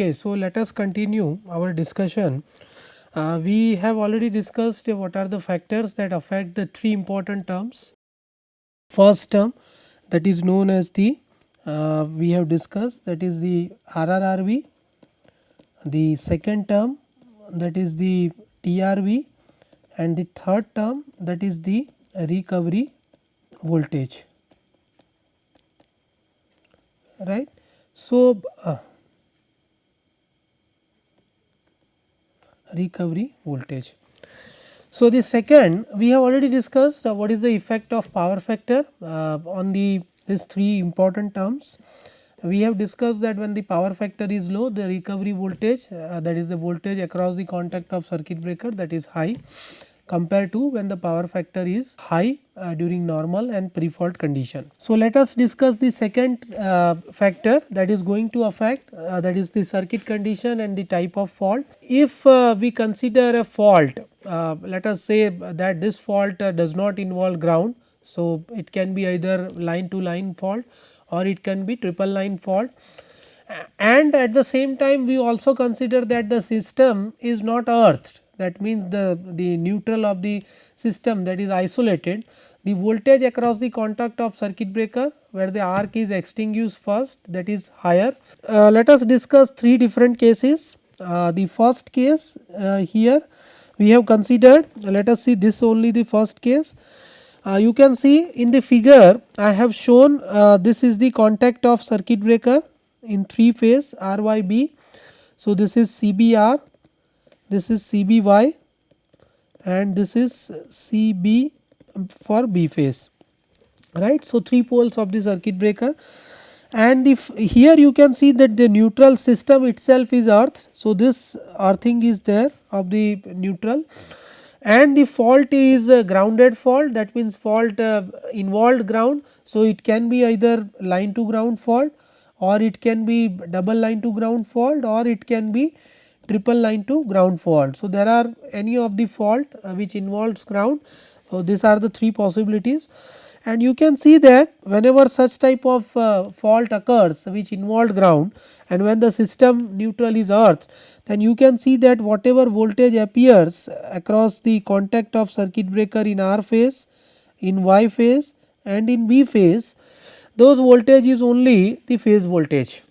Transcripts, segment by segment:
Okay, so let us continue our discussion. We have already discussed what are the factors that affect the three important terms. First term, that is known as the we have discussed, that is the RRRV. The second term, that is the TRV, and the third term, that is the recovery voltage, right. So, recovery voltage. So, the second, we have already discussed what is the effect of power factor on these three important terms. We have discussed that when the power factor is low, the recovery voltage, that is the voltage across the contact of circuit breaker, that is high, compared to when the power factor is high during normal and pre-fault condition. So, let us discuss the second factor that is going to affect, that is the circuit condition and the type of fault. If we consider a fault, let us say that this fault does not involve ground. So, it can be either line to line fault or it can be triple line fault, and at the same time we also consider that the system is not earthed, that means the neutral of the system, that is isolated. The voltage across the contact of circuit breaker where the arc is extinguished first, that is higher. Let us discuss three different cases. The first case, here we have considered, let us see this only the first case. You can see in the figure I have shown, this is the contact of circuit breaker in 3 phase RYB. So, this is CBR, this is CBY, and this is CB for B phase, right. So, 3 poles of the circuit breaker, and here you can see that the neutral system itself is earthed. So, this earthing is there of the neutral, and the fault is grounded fault, that means fault involved ground. So, it can be either line to ground fault, or it can be double line to ground fault, or it can be triple line to ground fault. So, there are any of the fault which involves ground. So, these are the three possibilities, and you can see that whenever such type of fault occurs which involved ground, and when the system neutral is earthed, then you can see that whatever voltage appears across the contact of circuit breaker in R phase, in Y phase, and in B phase, those voltage is only the phase voltage,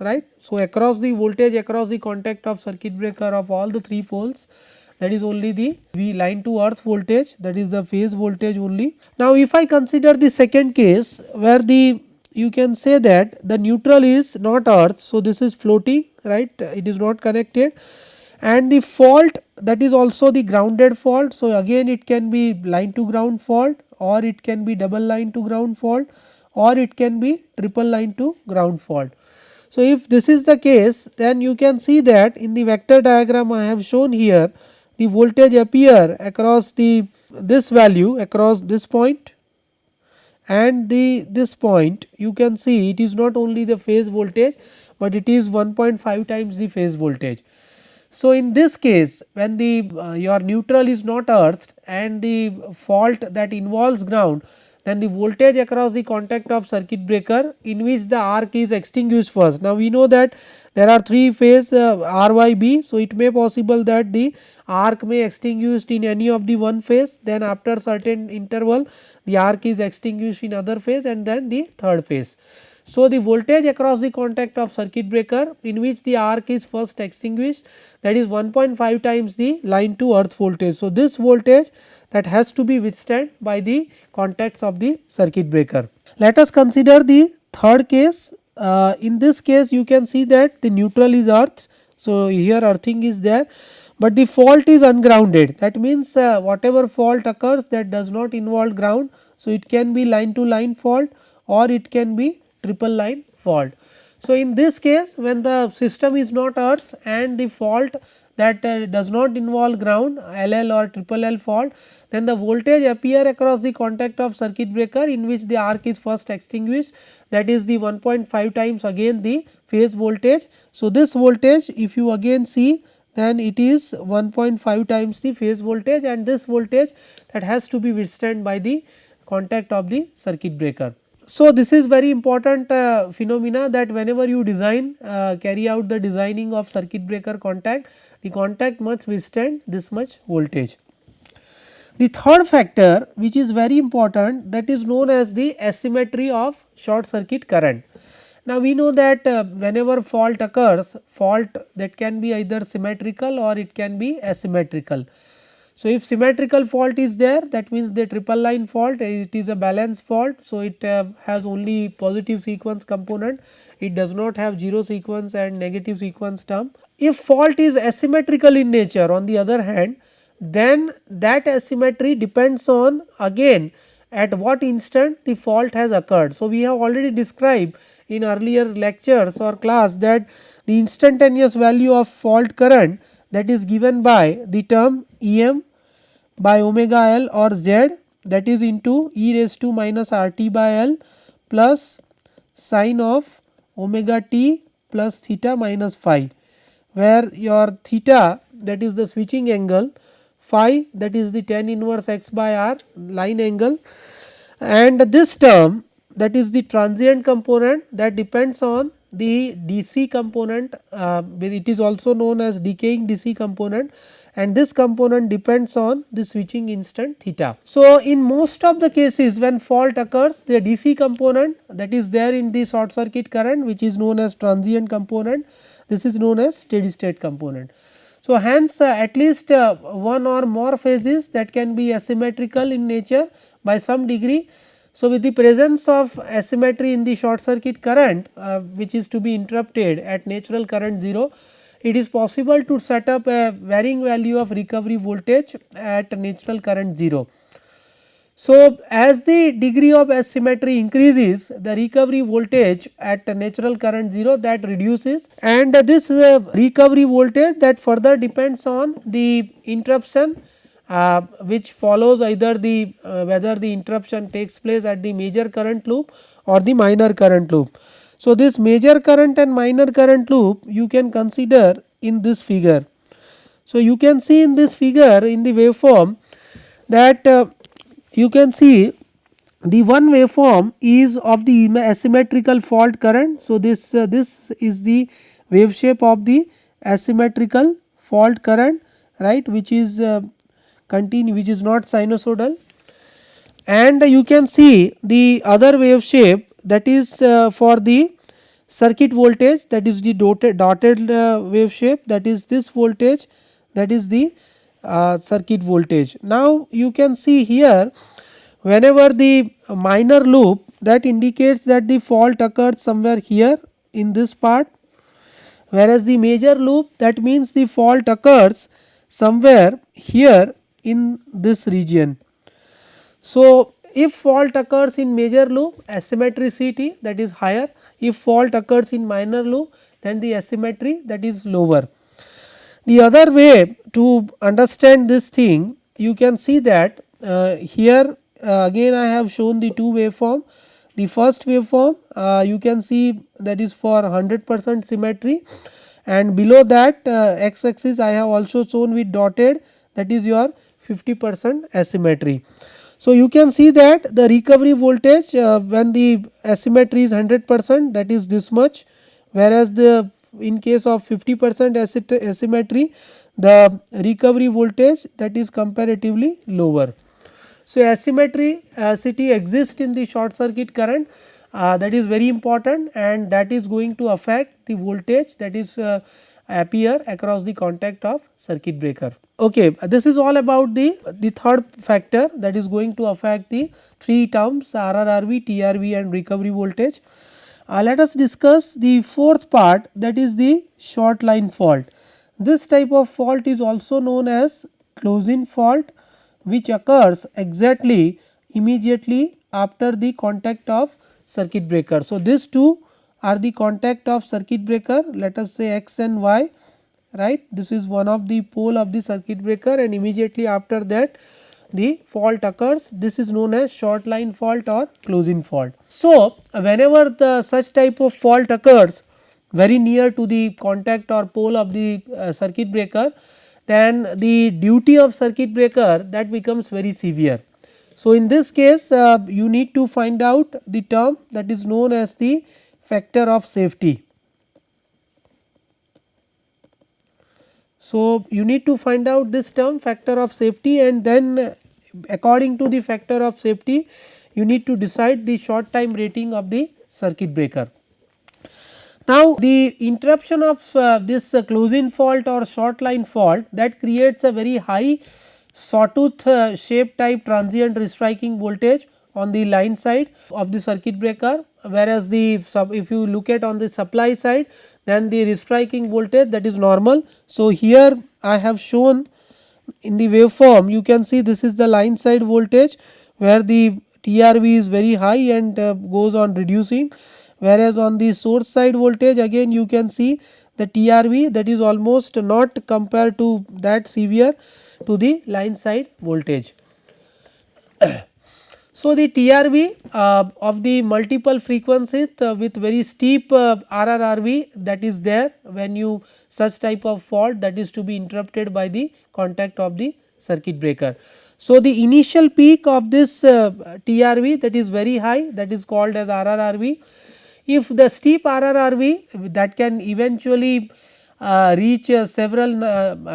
right. So, across the voltage across the contact of circuit breaker of all the 3 poles, that is only the V line to earth voltage, that is the phase voltage only. Now, if I consider the second case where the, you can say that the neutral is not earth. So, this is floating, right, it is not connected, and the fault, that is also the grounded fault. So, again it can be line to ground fault, or it can be double line to ground fault, or it can be triple line to ground fault. So, if this is the case, then you can see that in the vector diagram I have shown here, the voltage appear across this value across this point, and this point you can see it is not only the phase voltage, but it is 1.5 times the phase voltage. So, in this case when the your neutral is not earthed and the fault that involves ground, then the voltage across the contact of circuit breaker in which the arc is extinguished first. Now, we know that there are 3 phase RYB. So, it may possible that the arc may extinguished in any of the one phase, then after certain interval the arc is extinguished in other phase, and then the third phase. So, the voltage across the contact of circuit breaker in which the arc is first extinguished, that is 1.5 times the line to earth voltage. So, this voltage that has to be withstood by the contacts of the circuit breaker. Let us consider the third case. In this case you can see that the neutral is earthed. So, here earthing is there, but the fault is ungrounded, that means whatever fault occurs that does not involve ground. So, it can be line to line fault, or it can be triple line fault. So, in this case when the system is not earthed and the fault that does not involve ground, LL or triple L fault, then the voltage appear across the contact of circuit breaker in which the arc is first extinguished, that is the 1.5 times again the phase voltage. So, this voltage if you again see, then it is 1.5 times the phase voltage, and this voltage that has to be withstood by the contact of the circuit breaker. So, this is very important phenomena, that whenever you design carry out the designing of circuit breaker contact, the contact must withstand this much voltage. The third factor which is very important, that is known as the asymmetry of short circuit current. Now, we know that whenever fault occurs, fault that can be either symmetrical or it can be asymmetrical. So, if symmetrical fault is there, that means the triple line fault, it is a balanced fault. So, it has only positive sequence component, it does not have 0 sequence and negative sequence term. If fault is asymmetrical in nature, on the other hand, then that asymmetry depends on again at what instant the fault has occurred. So, we have already described in earlier lectures or class that the instantaneous value of fault current, that is given by the term Em by omega L or Z, that is into e raised to minus R t by L plus sine of omega t plus theta minus phi, where your theta, that is the switching angle, phi, that is the tan inverse x by r line angle, and this term, that is the transient component, that depends on the DC component, it is also known as decaying DC component, and this component depends on the switching instant theta. So, in most of the cases when fault occurs, the DC component that is there in the short circuit current, which is known as transient component, this is known as steady state component. So, hence at least one or more phases that can be asymmetrical in nature by some degree. So, with the presence of asymmetry in the short circuit current, which is to be interrupted at natural current 0, it is possible to set up a varying value of recovery voltage at natural current 0. So, as the degree of asymmetry increases, the recovery voltage at natural current 0 that reduces, and this recovery voltage that further depends on the interruption which follows either the whether the interruption takes place at the major current loop or the minor current loop. So, this major current and minor current loop you can consider in this figure. So, you can see in this figure in the waveform that you can see the one waveform is of the asymmetrical fault current. So, this is the wave shape of the asymmetrical fault current, right, which is which is not sinusoidal, and you can see the other wave shape, that is for the circuit voltage, that is the dotted wave shape, that is this voltage, that is the circuit voltage. Now, you can see here whenever the minor loop, that indicates that the fault occurred somewhere here in this part, whereas the major loop, that means the fault occurs somewhere here in this region. So, if fault occurs in major loop, asymmetricity, that is higher, if fault occurs in minor loop, then the asymmetry, that is lower. The other way to understand this thing, you can see that here again I have shown the two waveform. The first waveform you can see that is for 100% symmetry, and below that x axis I have also shown with dotted, that is your 50% asymmetry. So, you can see that the recovery voltage when the asymmetry is 100%, that is this much, whereas the in case of 50% asymmetry, the recovery voltage, that is comparatively lower. So, asymmetricity exists in the short circuit current, that is very important, and that is going to affect the voltage that is appear across the contact of circuit breaker. Okay, this is all about the third factor that is going to affect the three terms RRRV, TRV and recovery voltage. Let us discuss the fourth part, that is the short line fault. This type of fault is also known as close-in fault, which occurs exactly immediately after the contact of circuit breaker. So, these two are the contact of circuit breaker, let us say X and Y, right. This is one of the pole of the circuit breaker, and immediately after that the fault occurs. This is known as short line fault or close-in fault. So, whenever the such type of fault occurs very near to the contact or pole of the circuit breaker, then the duty of circuit breaker that becomes very severe. So, in this case you need to find out the term that is known as the factor of safety. So, you need to find out this term factor of safety, and then according to the factor of safety you need to decide the short time rating of the circuit breaker. Now, the interruption of this closing fault or short line fault, that creates a very high sawtooth shape type transient restriking voltage on the line side of the circuit breaker, whereas the if you look at on the supply side, then the restriking voltage, that is normal. So, here I have shown in the waveform, you can see this is the line side voltage where the TRV is very high and goes on reducing, whereas on the source side voltage again you can see the TRV, that is almost not compared to that severe to the line side voltage. So, the TRV of the multiple frequencies with very steep RRRV, that is there when you such type of fault, that is to be interrupted by the contact of the circuit breaker. So, the initial peak of this TRV, that is very high, that is called as RRRV. If the steep RRRV that can eventually reach several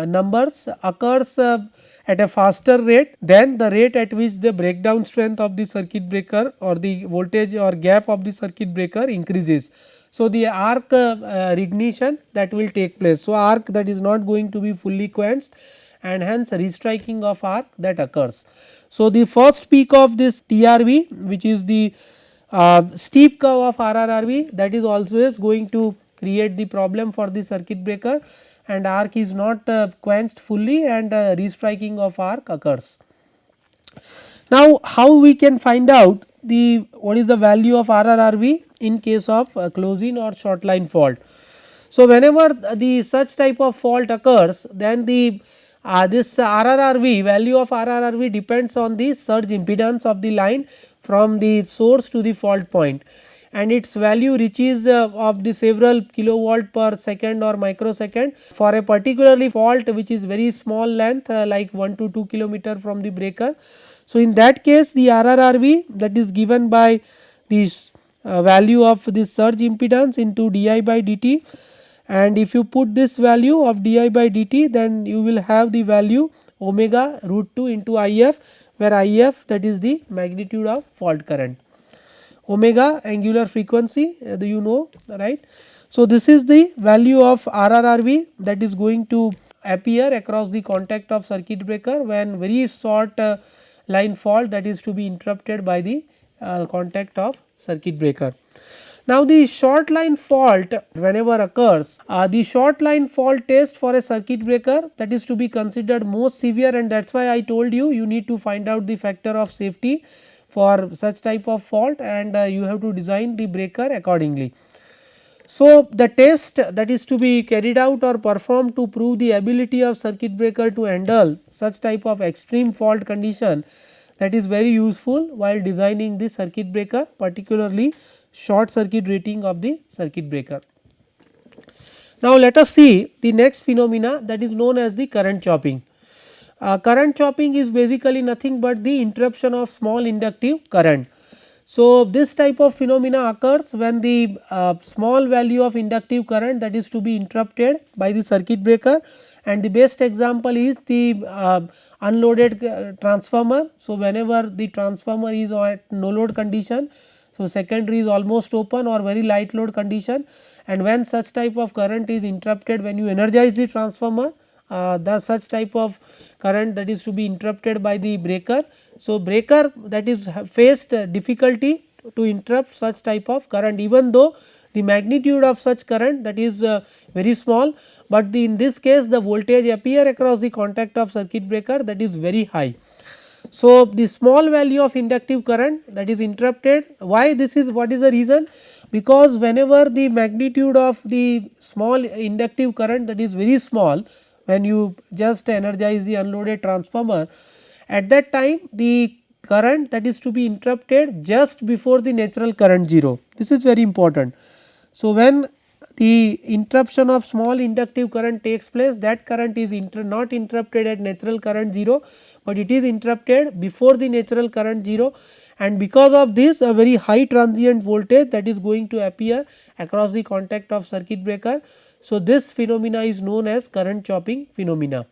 numbers occurs at a faster rate than the rate at which the breakdown strength of the circuit breaker or the voltage or gap of the circuit breaker increases. So, the arc ignition that will take place. So, arc that is not going to be fully quenched, and hence restriking of arc that occurs. So, the first peak of this TRV, which is the steep curve of RRRV, that is always going to create the problem for the circuit breaker, and arc is not quenched fully, and restriking of arc occurs. Now, how we can find out the what is the value of RRRV in case of closing or short line fault. So, whenever the such type of fault occurs, then the this RRRV value of RRRV depends on the surge impedance of the line from the source to the fault point, and its value reaches of the several kilovolt per second or microsecond for a particularly fault which is very small length like 1 to 2 kilometer from the breaker. So, in that case the RRRV that is given by this value of this surge impedance into di by dt, and if you put this value of di by dt, then you will have the value omega root 2 into IF, where IF that is the magnitude of fault current, omega angular frequency you know, right. So, this is the value of RRRV that is going to appear across the contact of circuit breaker when very short line fault that is to be interrupted by the contact of circuit breaker. Now, the short line fault whenever occurs, the short line fault test for a circuit breaker that is to be considered most severe, and that is why I told you, you need to find out the factor of safety for such type of fault, and you have to design the breaker accordingly. So, the test that is to be carried out or performed to prove the ability of circuit breaker to handle such type of extreme fault condition, that is very useful while designing the circuit breaker, particularly short circuit rating of the circuit breaker. Now, let us see the next phenomena, that is known as the current chopping. Current chopping is basically nothing but the interruption of small inductive current. So, this type of phenomena occurs when the small value of inductive current that is to be interrupted by the circuit breaker, and the best example is the unloaded transformer. So, whenever the transformer is at no load condition, so secondary is almost open or very light load condition, and when such type of current is interrupted, when you energize the transformer, the such type of current that is to be interrupted by the breaker. So, breaker that is faced difficulty to interrupt such type of current, even though the magnitude of such current that is very small, but in this case the voltage appear across the contact of circuit breaker that is very high. So, the small value of inductive current that is interrupted, why this is, what is the reason? Because whenever the magnitude of the small inductive current that is very small, when you just energize the unloaded transformer, at that time the current that is to be interrupted just before the natural current 0, this is very important. So, when the interruption of small inductive current takes place, that current is not interrupted at natural current 0, but it is interrupted before the natural current 0, and because of this a very high transient voltage that is going to appear across the contact of circuit breaker. So, this phenomena is known as current chopping phenomena.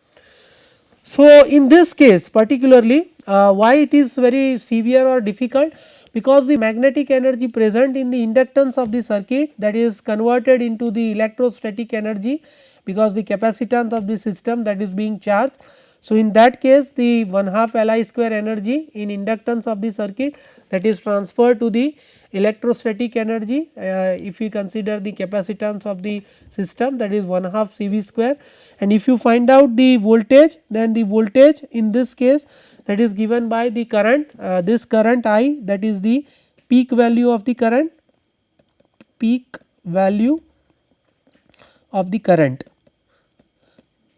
So, in this case particularly why it is very severe or difficult, because the magnetic energy present in the inductance of the circuit that is converted into the electrostatic energy, because the capacitance of the system that is being charged. So, in that case the 1/2 Li square energy in inductance of the circuit that is transferred to the electrostatic energy, if we consider the capacitance of the system, that is 1/2 CV square, and if you find out the voltage, then the voltage in this case that is given by the current, this current I, that is the peak value of the current, peak value of the current,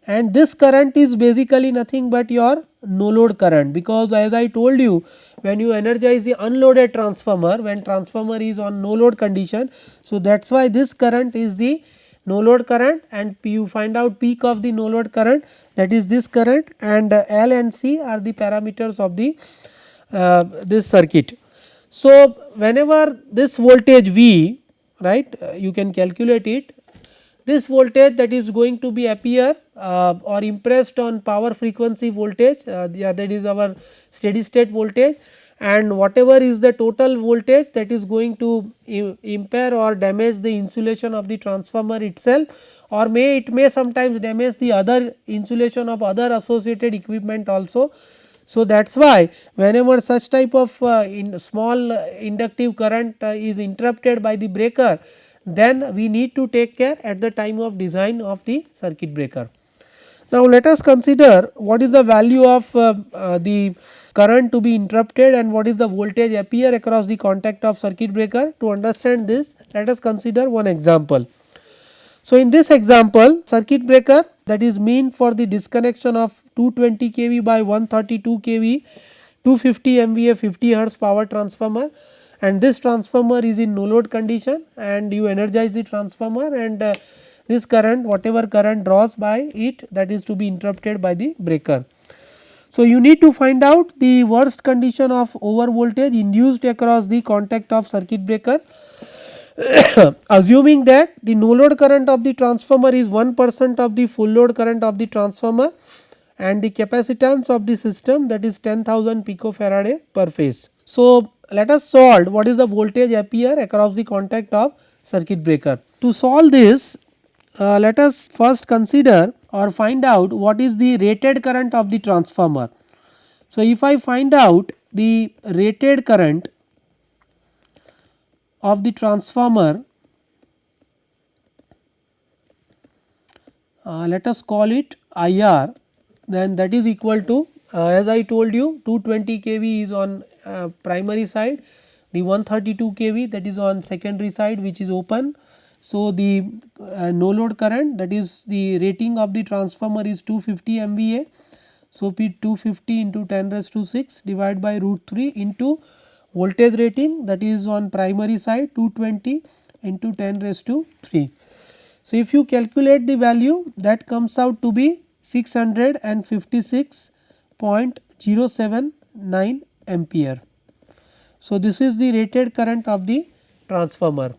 and this current is basically nothing but your no load current, because as I told you, when you energize the unloaded transformer, when transformer is on no load condition. So, that is why this current is the no load current, and you find out peak of the no load current, that is this current, and L and C are the parameters of the this circuit. So, whenever this voltage V, right, you can calculate it, this voltage that is going to be appear or impressed on power frequency voltage, that is our steady state voltage, and whatever is the total voltage that is going to impair or damage the insulation of the transformer itself, or it may sometimes damage the other insulation of other associated equipment also. So, that is why whenever such type of small inductive current is interrupted by the breaker, then we need to take care at the time of design of the circuit breaker. Now, let us consider what is the value of the current to be interrupted and what is the voltage appear across the contact of circuit breaker. To understand this, let us consider one example. So, in this example, circuit breaker that is meant for the disconnection of 220 kV by 132 kV 250 MVA 50 hertz power transformer, and this transformer is in no load condition, and you energize the transformer, and this current, whatever current draws by it, that is to be interrupted by the breaker. So, you need to find out the worst condition of over voltage induced across the contact of circuit breaker, assuming that the no load current of the transformer is 1% of the full load current of the transformer, and the capacitance of the system, that is 10,000 picofarad per phase. So, let us solve what is the voltage appear across the contact of circuit breaker. To solve this, let us first consider or find out what is the rated current of the transformer. So, if I find out the rated current of the transformer, let us call it IR, then that is equal to as I told you 220 kV is on primary side, the 132 kV that is on secondary side which is open. So, the no load current, that is the rating of the transformer is 250 MVA. So, P 250 into 10 raised to 6 divided by root 3 into voltage rating, that is on primary side 220 into 10 raised to 3. So, if you calculate the value, that comes out to be 656.079 ampere. So, this is the rated current of the transformer.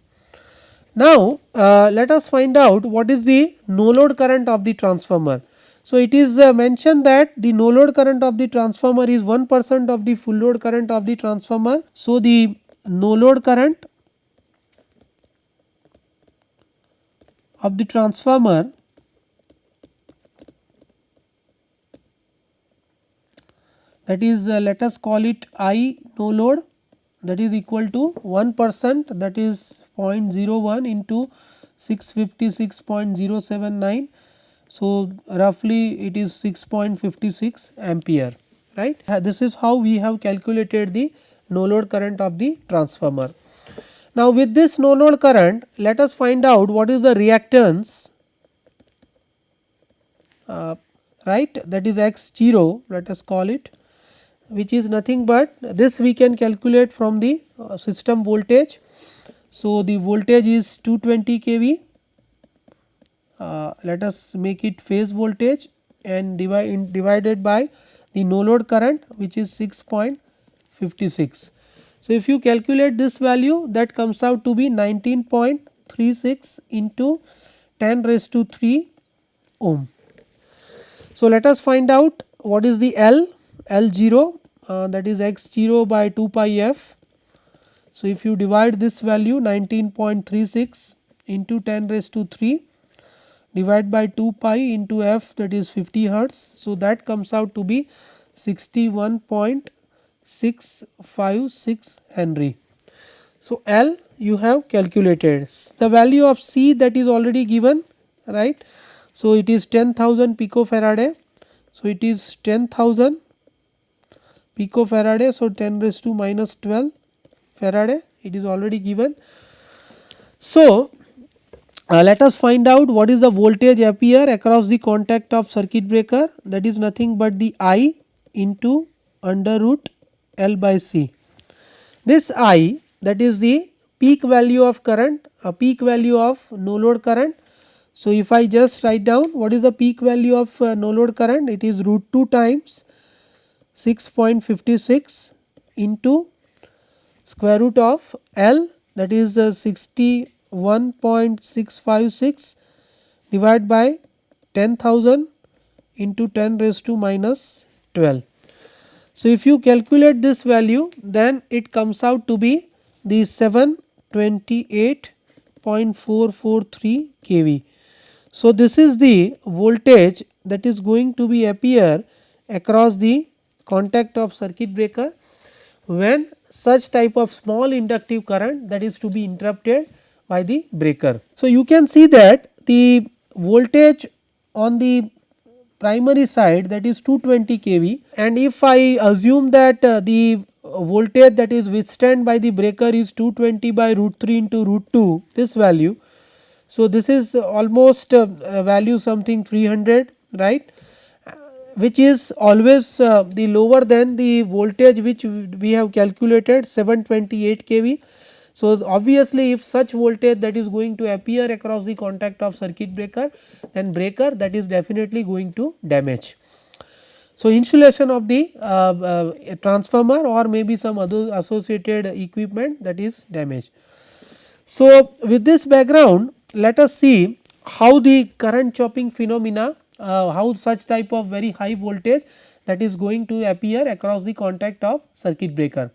Now, let us find out what is the no load current of the transformer. So, it is mentioned that the no load current of the transformer is 1% of the full load current of the transformer. So, the no load current of the transformer that is let us call it I no load, that is equal to 1%, that is 0.01 into 656.079. So, roughly it is 6.56 ampere, right. This is how we have calculated the no load current of the transformer. Now, with this no load current, let us find out what is the reactance, right, that is x 0, let us call it, which is nothing but this we can calculate from the system voltage. So, the voltage is 220 kV let us make it phase voltage and divided by the no load current, which is 6.56. So, if you calculate this value, that comes out to be 19.36 into 10 raised to 3 ohm. So, let us find out what is the L0, that is x 0 by 2 pi f. So, if you divide this value 19.36 into 10 raised to 3 divide by 2 pi into f, that is 50 hertz. So, that comes out to be 61.656 Henry. So, L you have calculated. The value of C, that is already given, right. So, it is 10,000 picofarad. So, it is 10,000 picofarad. So, 10 raised to minus 12 farad, it is already given. So, let us find out what is the voltage appear across the contact of circuit breaker, that is nothing but the I into under root L by C. This I, that is the peak value of current, a peak value of no load current. So, if I just write down what is the peak value of no load current, it is root 2 times 6.56 into square root of L, that is 61.656 divided by 10,000 into 10 raised to minus 12. So, if you calculate this value, then it comes out to be the 728.443 kV. So, this is the voltage that is going to be appear across the contact of circuit breaker when such type of small inductive current that is to be interrupted by the breaker. So, you can see that the voltage on the primary side, that is 220 kV, and if I assume that the voltage that is withstand by the breaker is 220 by root 3 into root 2, this value. So, this is almost value something 300, right, which is always the lower than the voltage which we have calculated 728 kV. So, obviously, if such voltage that is going to appear across the contact of circuit breaker, then breaker that is definitely going to damage. So, insulation of the transformer or maybe some other associated equipment, that is damaged. So, with this background, let us see how the current chopping phenomena, how such type of very high voltage that is going to appear across the contact of circuit breaker.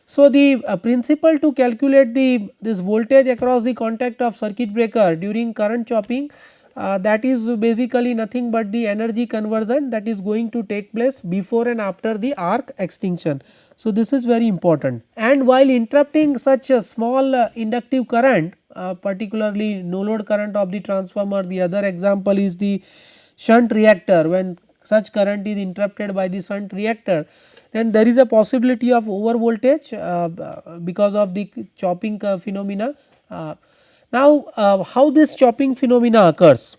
So, the principle to calculate this voltage across the contact of circuit breaker during current chopping, that is basically nothing but the energy conversion that is going to take place before and after the arc extinction. So, this is very important, and while interrupting such a small inductive current, particularly no load current of the transformer, the other example is the shunt reactor. When such current is interrupted by the shunt reactor, then there is a possibility of over voltage because of the chopping phenomena. Now, how this chopping phenomena occurs?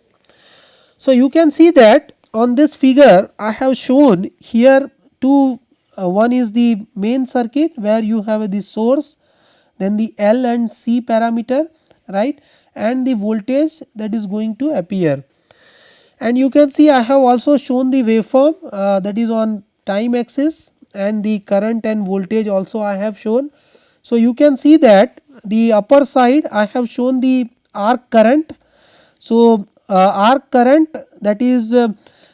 So, you can see that on this figure I have shown here two, one is the main circuit where you have the source, then the L and C parameter, right, and the voltage that is going to appear. And you can see I have also shown the waveform that is on time axis, and the current and voltage also I have shown. So, you can see that the upper side I have shown the arc current. So, arc current, that is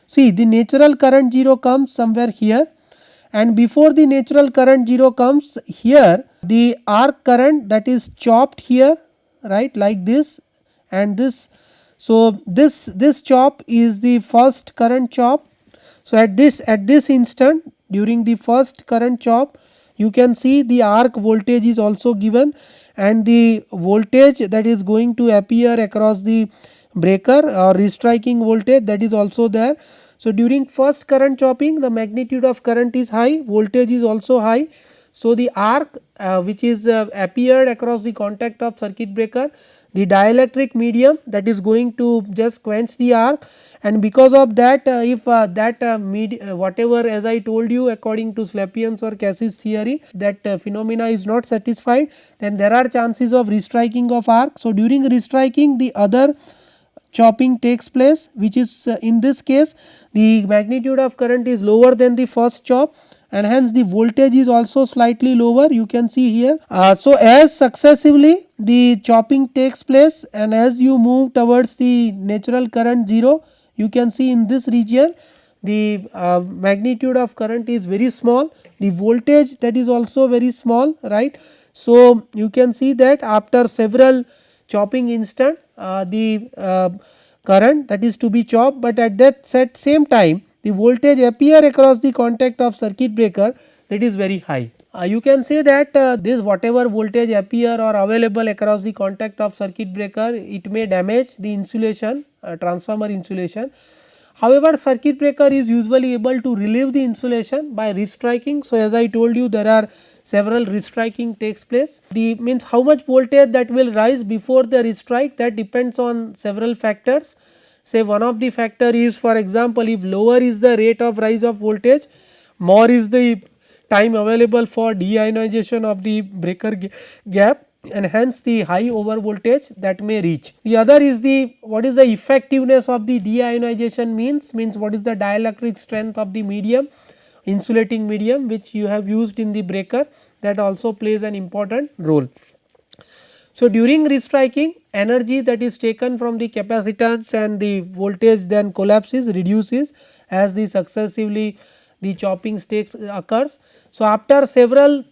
see the natural current 0 comes somewhere here, and before the natural current 0 comes here, the arc current that is chopped here, right, like this, and this. So, this chop is the first current chop. So, at this instant during the first current chop, you can see the arc voltage is also given, and the voltage that is going to appear across the breaker or restriking voltage, that is also there. So, during first current chopping, the magnitude of current is high, voltage is also high. So, the arc which is appeared across the contact of circuit breaker, the dielectric medium that is going to just quench the arc, and because of that if whatever, as I told you, according to Slapion's or Cass's theory, that phenomena is not satisfied, then there are chances of restriking of arc. So, during restriking, the other chopping takes place, which is in this case the magnitude of current is lower than the first chop, and hence the voltage is also slightly lower, you can see here. So, as successively the chopping takes place and as you move towards the natural current 0, you can see in this region the magnitude of current is very small, the voltage that is also very small, right. So, you can see that after several chopping instant the current that is to be chopped, but at that same time the voltage appear across the contact of circuit breaker, that is very high. You can say that this whatever voltage appear or available across the contact of circuit breaker, it may damage the insulation, transformer insulation. However, circuit breaker is usually able to relieve the insulation by restriking. So, as I told you, there are several restriking takes place. The means how much voltage that will rise before the restrike, that depends on several factors. Say one of the factor is, for example, if lower is the rate of rise of voltage, more is the time available for deionization of the breaker gap, and hence the high over voltage that may reach. The other is the what is the effectiveness of the deionization means what is the dielectric strength of the medium, insulating medium which you have used in the breaker, that also plays an important role. So, during restriking, energy that is taken from the capacitance and the voltage then collapses, reduces as the successively the chopping takes occurs. So, after several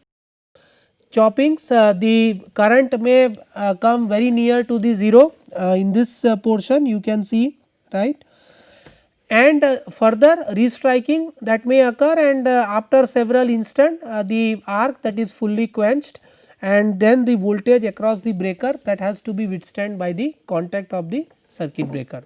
choppings the current may come very near to the 0 in this portion you can see, right, and further restriking that may occur, and after several instant the arc that is fully quenched, and then the voltage across the breaker that has to be withstand by the contact of the circuit breaker.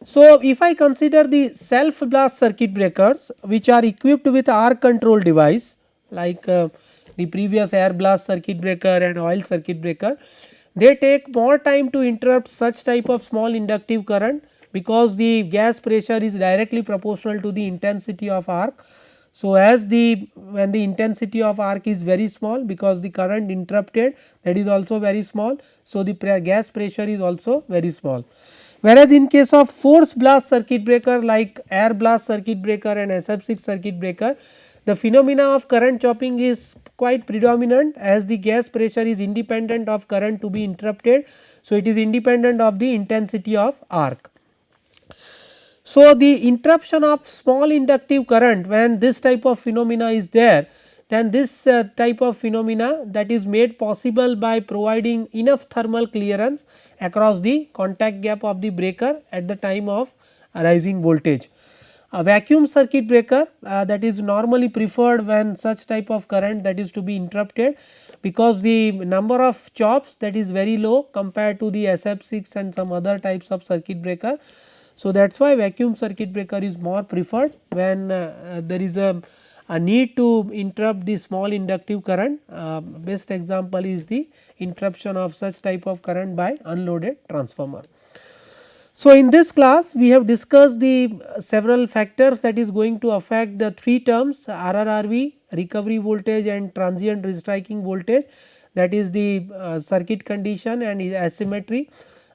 So, if I consider the self blast circuit breakers which are equipped with arc control device like the previous air blast circuit breaker and oil circuit breaker, they take more time to interrupt such type of small inductive current, because the gas pressure is directly proportional to the intensity of arc. So, as when the intensity of arc is very small, because the current interrupted that is also very small. So, the gas pressure is also very small. Whereas, in case of force blast circuit breaker like air blast circuit breaker and SF6 circuit breaker, the phenomena of current chopping is quite predominant, as the gas pressure is independent of current to be interrupted. So, it is independent of the intensity of arc. So, the interruption of small inductive current, when this type of phenomena is there, then this type of phenomena that is made possible by providing enough thermal clearance across the contact gap of the breaker at the time of rising voltage. A vacuum circuit breaker that is normally preferred when such type of current that is to be interrupted, because the number of chops that is very low compared to the SF6 and some other types of circuit breaker. So, that is why vacuum circuit breaker is more preferred when there is a need to interrupt the small inductive current. Best example is the interruption of such type of current by unloaded transformer. So, in this class we have discussed the several factors that is going to affect the three terms RRRV, recovery voltage and transient restriking voltage, that is the circuit condition and asymmetry,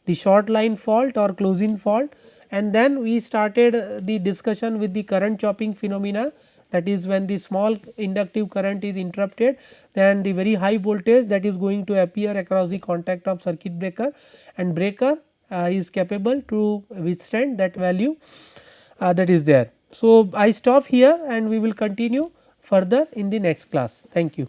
the short line fault or closing fault, and then we started the discussion with the current chopping phenomena, that is when the small inductive current is interrupted, then the very high voltage that is going to appear across the contact of circuit breaker, and breaker is capable to withstand that value that is there. So, I stop here and we will continue further in the next class. Thank you.